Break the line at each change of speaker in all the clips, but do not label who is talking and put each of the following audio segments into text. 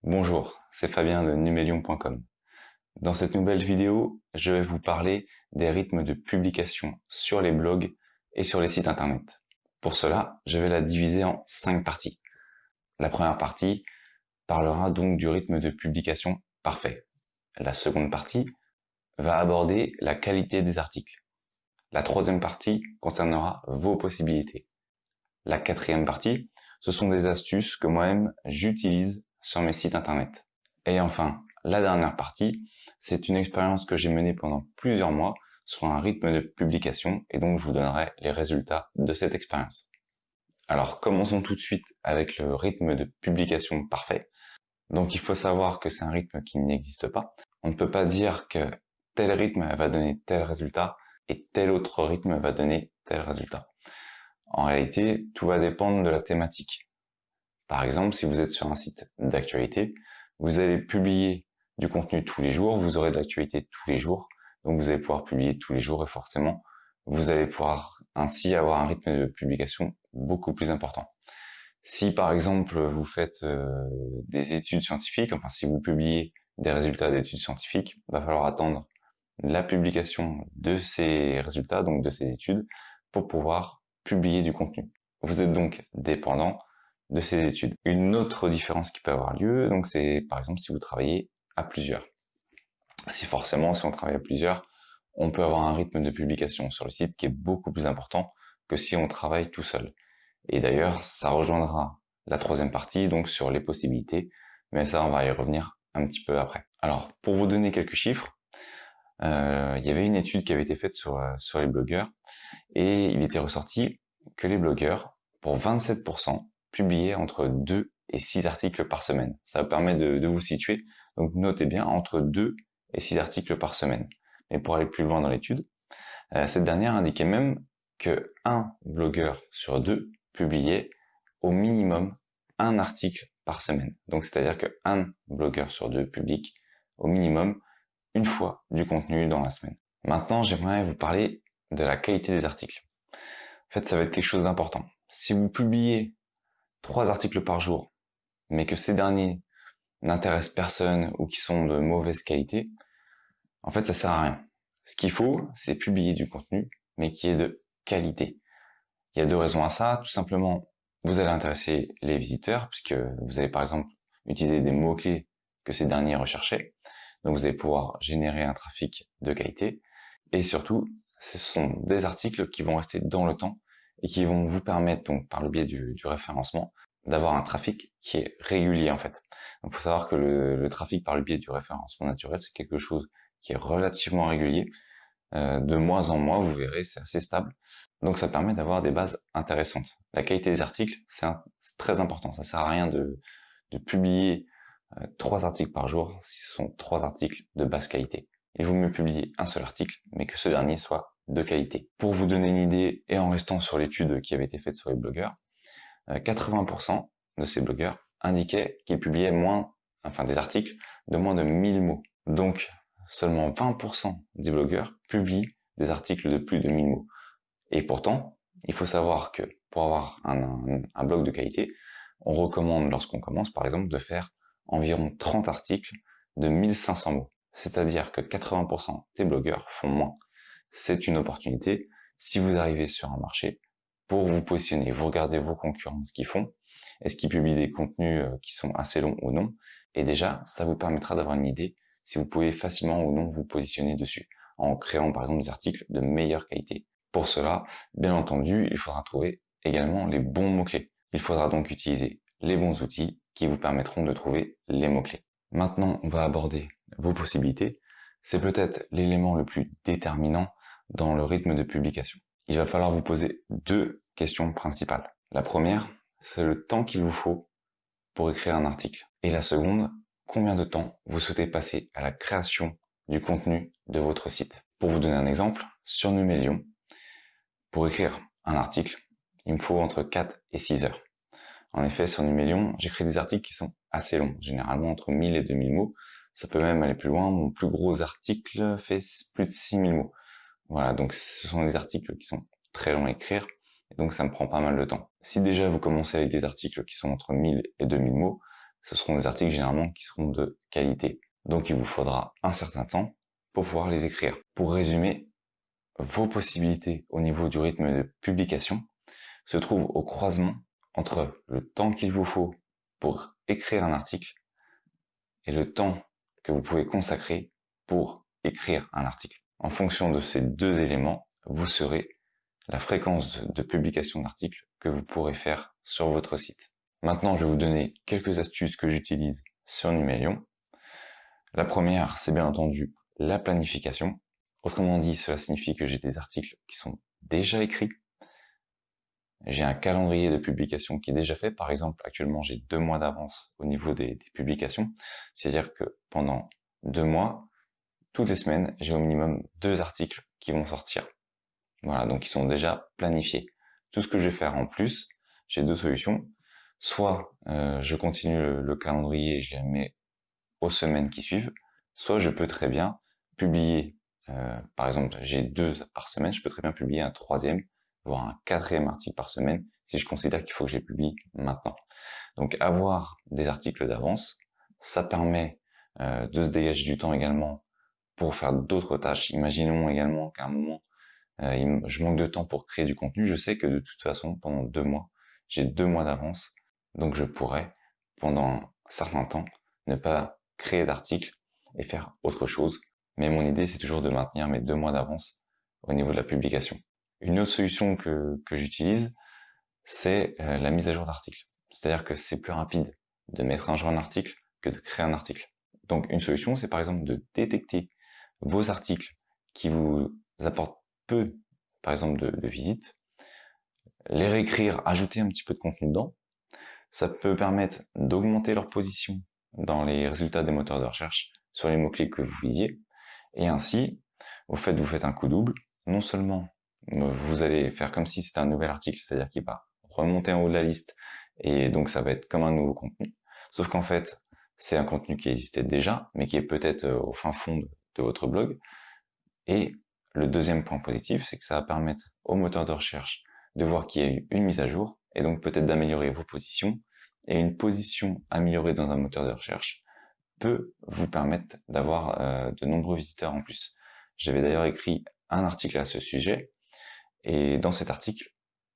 Bonjour, c'est Fabien de Numelium.com. Dans cette nouvelle vidéo, je vais vous parler des rythmes de publication sur les blogs et sur les sites internet. Pour cela, je vais la diviser en 5 parties. La première partie parlera donc du rythme de publication parfait. La seconde partie va aborder la qualité des articles. La troisième partie concernera vos possibilités. La quatrième partie, ce sont des astuces que moi-même j'utilise sur mes sites internet. Et enfin, la dernière partie, c'est une expérience que j'ai menée pendant plusieurs mois sur un rythme de publication et donc je vous donnerai les résultats de cette expérience. Alors commençons tout de suite avec le rythme de publication parfait. Donc il faut savoir que c'est un rythme qui n'existe pas. On ne peut pas dire que tel rythme va donner tel résultat et tel autre rythme va donner tel résultat. En réalité, tout va dépendre de la thématique. Par exemple, si vous êtes sur un site d'actualité, vous allez publier du contenu tous les jours, vous aurez de l'actualité tous les jours, donc vous allez pouvoir publier tous les jours et forcément, vous allez pouvoir ainsi avoir un rythme de publication beaucoup plus important. Si par exemple vous faites des études scientifiques, enfin si vous publiez des résultats d'études scientifiques, il va falloir attendre la publication de ces résultats, donc de ces études, pour pouvoir publier du contenu. Vous êtes donc dépendant de ces études. Une autre différence qui peut avoir lieu, donc c'est par exemple si vous travaillez à plusieurs. Si on travaille à plusieurs, on peut avoir un rythme de publication sur le site qui est beaucoup plus important que si on travaille tout seul. Et d'ailleurs, ça rejoindra la troisième partie, donc sur les possibilités, mais ça, on va y revenir un petit peu après. Alors, pour vous donner quelques chiffres, il y avait une étude qui avait été faite sur les blogueurs, et il était ressorti que les blogueurs, pour 27%, publiaient entre 2 et 6 articles par semaine. Ça vous permet de vous situer, donc notez bien, entre 2 et 6 articles par semaine. Mais pour aller plus loin dans l'étude, cette dernière indiquait même que un blogueur sur 2 publiait au minimum un article par semaine. Donc c'est-à-dire que un blogueur sur 2 publie au minimum une fois du contenu dans la semaine. Maintenant, j'aimerais vous parler de la qualité des articles. En fait, ça va être quelque chose d'important. Si vous publiez 3 articles par jour, mais que ces derniers n'intéressent personne ou qui sont de mauvaise qualité, en fait, ça sert à rien. Ce qu'il faut, c'est publier du contenu, mais qui est de qualité. Il y a 2 raisons à ça. Tout simplement, vous allez intéresser les visiteurs, puisque vous allez par exemple utiliser des mots-clés que ces derniers recherchaient. Donc vous allez pouvoir générer un trafic de qualité. Et surtout, ce sont des articles qui vont rester dans le temps et qui vont vous permettre, donc par le biais du référencement, d'avoir un trafic qui est régulier en fait. Donc il faut savoir que le trafic par le biais du référencement naturel, c'est quelque chose qui est relativement régulier. De mois en mois, vous verrez, c'est assez stable. Donc ça permet d'avoir des bases intéressantes. La qualité des articles, c'est très important. Ça sert à rien de publier 3 articles par jour si ce sont 3 articles de basse qualité. Il vaut mieux publier un seul article, mais que ce dernier soit de qualité. Pour vous donner une idée, et en restant sur l'étude qui avait été faite sur les blogueurs, 80% de ces blogueurs indiquaient qu'ils publiaient des articles de moins de 1000 mots. Donc, seulement 20% des blogueurs publient des articles de plus de 1000 mots. Et pourtant, il faut savoir que pour avoir un blog de qualité, on recommande lorsqu'on commence, par exemple, de faire environ 30 articles de 1500 mots. C'est-à-dire que 80% des blogueurs font moins. C'est une opportunité si vous arrivez sur un marché pour vous positionner. Vous regardez vos concurrents, ce qu'ils font. Est-ce qu'ils publient des contenus qui sont assez longs ou non? Et déjà, ça vous permettra d'avoir une idée si vous pouvez facilement ou non vous positionner dessus, en créant par exemple des articles de meilleure qualité. Pour cela, bien entendu, il faudra trouver également les bons mots-clés. Il faudra donc utiliser les bons outils qui vous permettront de trouver les mots-clés. Maintenant, on va aborder vos possibilités. C'est peut-être l'élément le plus déterminant dans le rythme de publication. Il va falloir vous poser 2 questions principales. La première, c'est le temps qu'il vous faut pour écrire un article. Et la seconde, combien de temps vous souhaitez passer à la création du contenu de votre site. Pour vous donner un exemple, sur Numelium, pour écrire un article, il me faut entre 4 et 6 heures. En effet, sur Numelium, j'écris des articles qui sont assez longs, généralement entre 1000 et 2000 mots. Ça peut même aller plus loin. Mon plus gros article fait plus de 6000 mots. Voilà, donc ce sont des articles qui sont très longs à écrire, et donc ça me prend pas mal de temps. Si déjà vous commencez avec des articles qui sont entre 1000 et 2000 mots, ce seront des articles généralement qui seront de qualité. Donc il vous faudra un certain temps pour pouvoir les écrire. Pour résumer, vos possibilités au niveau du rythme de publication se trouvent au croisement entre le temps qu'il vous faut pour écrire un article et le temps que vous pouvez consacrer pour écrire un article. En fonction de ces deux éléments, vous saurez la fréquence de publication d'articles que vous pourrez faire sur votre site. Maintenant, je vais vous donner quelques astuces que j'utilise sur Numérion. La première, c'est bien entendu la planification. Autrement dit, cela signifie que j'ai des articles qui sont déjà écrits. J'ai un calendrier de publication qui est déjà fait. Par exemple, actuellement, j'ai 2 mois d'avance au niveau des publications. C'est-à-dire que pendant 2 mois, toutes les semaines, j'ai au minimum 2 articles qui vont sortir. Voilà, donc ils sont déjà planifiés. Tout ce que je vais faire en plus, j'ai 2 solutions. Soit je continue le calendrier et je les mets aux semaines qui suivent, soit je peux très bien publier, par exemple, j'ai 2 par semaine, je peux très bien publier un 3e, voire un 4e article par semaine, si je considère qu'il faut que je les publie maintenant. Donc avoir des articles d'avance, ça permet de se dégager du temps également pour faire d'autres tâches. Imaginons également qu'à un moment, je manque de temps pour créer du contenu, je sais que de toute façon, pendant 2 mois, j'ai 2 mois d'avance, donc je pourrais, pendant un certain temps, ne pas créer d'articles et faire autre chose. Mais mon idée, c'est toujours de maintenir mes 2 mois d'avance au niveau de la publication. Une autre solution que j'utilise, c'est la mise à jour d'articles. C'est-à-dire que c'est plus rapide de mettre à jour un article que de créer un article. Donc une solution, c'est par exemple de détecter vos articles qui vous apportent peu, par exemple, de visites, les réécrire, ajouter un petit peu de contenu dedans. Ça peut permettre d'augmenter leur position dans les résultats des moteurs de recherche sur les mots-clés que vous visiez. Et ainsi, vous faites un coup double. Non seulement vous allez faire comme si c'était un nouvel article, c'est-à-dire qu'il va remonter en haut de la liste, et donc ça va être comme un nouveau contenu. Sauf qu'en fait, c'est un contenu qui existait déjà, mais qui est peut-être au fin fond de votre blog. Et le deuxième point positif, c'est que ça va permettre au moteur de recherche de voir qu'il y a eu une mise à jour, et donc peut-être d'améliorer vos positions. Et une position améliorée dans un moteur de recherche peut vous permettre d'avoir de nombreux visiteurs en plus. J'avais d'ailleurs écrit un article à ce sujet, et dans cet article,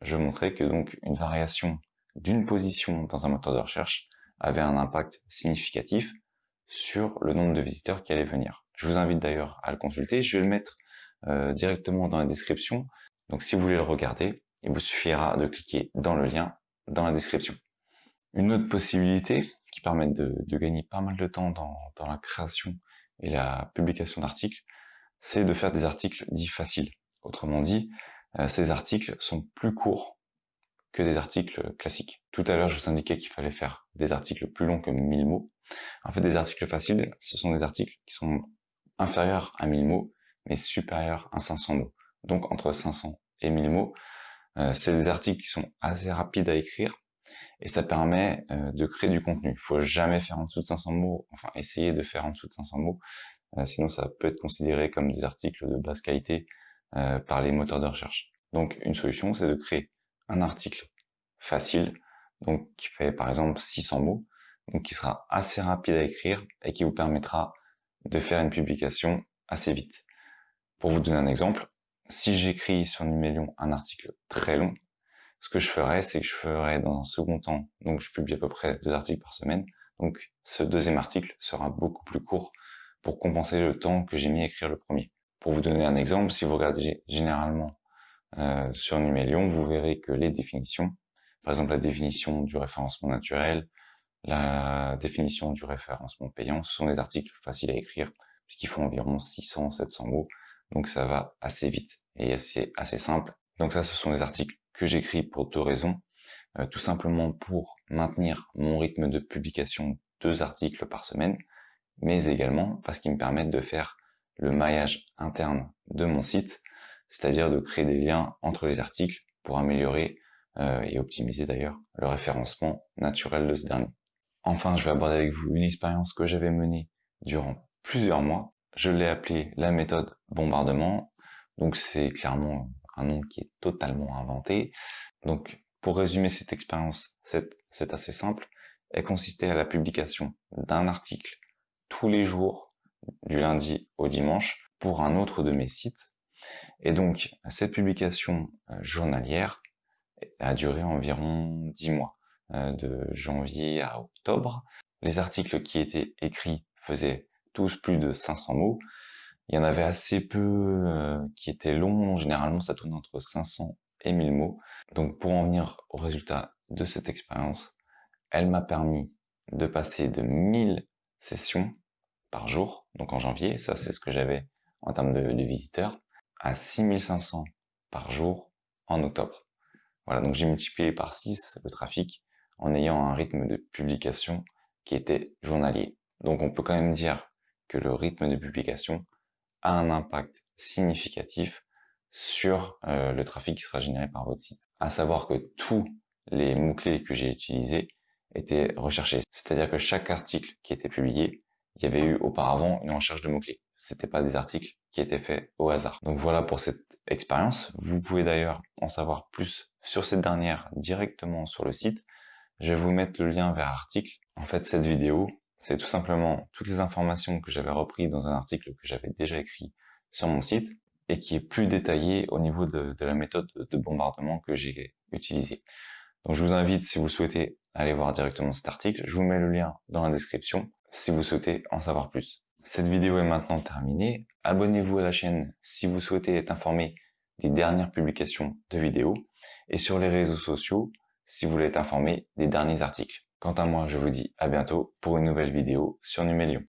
je montrais que donc une variation d'une position dans un moteur de recherche avait un impact significatif sur le nombre de visiteurs qui allaient venir. Je vous invite d'ailleurs à le consulter, je vais le mettre directement dans la description. Donc si vous voulez le regarder, il vous suffira de cliquer dans le lien dans la description. Une autre possibilité qui permet de gagner pas mal de temps dans la création et la publication d'articles, c'est de faire des articles dits faciles. Autrement dit, ces articles sont plus courts que des articles classiques. Tout à l'heure, je vous indiquais qu'il fallait faire des articles plus longs que 1000 mots. En fait, des articles faciles, ce sont des articles qui sont inférieurs à 1000 mots, mais supérieurs à 500 mots. Donc, entre 500 et 1000 mots, c'est des articles qui sont assez rapides à écrire, et ça permet de créer du contenu. Il faut jamais faire en dessous de 500 mots, enfin, essayer de faire en dessous de 500 mots, sinon ça peut être considéré comme des articles de basse qualité par les moteurs de recherche. Donc, une solution, c'est de créer un article facile, donc qui fait par exemple 600 mots, donc qui sera assez rapide à écrire et qui vous permettra de faire une publication assez vite. Pour vous donner un exemple, si j'écris sur Numérion un article très long, ce que je ferais, c'est que je ferais dans un second temps, donc je publie à peu près 2 articles par semaine, donc ce deuxième article sera beaucoup plus court pour compenser le temps que j'ai mis à écrire le premier. Pour vous donner un exemple, si vous regardez généralement sur Numérion, vous verrez que les définitions, par exemple la définition du référencement naturel, la définition du référencement payant, ce sont des articles faciles à écrire, puisqu'ils font environ 600-700 mots, donc ça va assez vite et c'est assez simple. Donc ça, ce sont des articles que j'écris pour 2 raisons. Tout simplement pour maintenir mon rythme de publication 2 articles par semaine, mais également parce qu'ils me permettent de faire le maillage interne de mon site, c'est-à-dire de créer des liens entre les articles pour améliorer et optimiser d'ailleurs le référencement naturel de ce dernier. Enfin, je vais aborder avec vous une expérience que j'avais menée durant plusieurs mois. Je l'ai appelée la méthode bombardement. Donc c'est clairement un nom qui est totalement inventé. Donc pour résumer cette expérience, c'est assez simple. elle consistait à la publication d'un article tous les jours, du lundi au dimanche, pour un autre de mes sites. Et donc, cette publication journalière a duré environ 10 mois, de janvier à octobre. Les articles qui étaient écrits faisaient tous plus de 500 mots. Il y en avait assez peu qui étaient longs, généralement ça tourne entre 500 et 1000 mots. Donc pour en venir au résultat de cette expérience, elle m'a permis de passer de 1000 sessions par jour, donc en janvier, ça c'est ce que j'avais en termes de visiteurs, à 6500 par jour en octobre. Voilà, donc j'ai multiplié par 6 le trafic en ayant un rythme de publication qui était journalier. Donc on peut quand même dire que le rythme de publication a un impact significatif sur le trafic qui sera généré par votre site. À savoir que tous les mots-clés que j'ai utilisés étaient recherchés. C'est-à-dire que chaque article qui était publié, il y avait eu auparavant une recherche de mots-clés. C'était pas des articles qui étaient faits au hasard. Donc voilà pour cette expérience. Vous pouvez d'ailleurs en savoir plus sur cette dernière directement sur le site. Je vais vous mettre le lien vers l'article. En fait, cette vidéo, c'est tout simplement toutes les informations que j'avais reprises dans un article que j'avais déjà écrit sur mon site et qui est plus détaillé au niveau de la méthode de bombardement que j'ai utilisée. Donc je vous invite, si vous souhaitez, à aller voir directement cet article. Je vous mets le lien dans la description si vous souhaitez en savoir plus. Cette vidéo est maintenant terminée. Abonnez-vous à la chaîne si vous souhaitez être informé des dernières publications de vidéos et sur les réseaux sociaux si vous voulez être informé des derniers articles. Quant à moi, je vous dis à bientôt pour une nouvelle vidéo sur Numelium.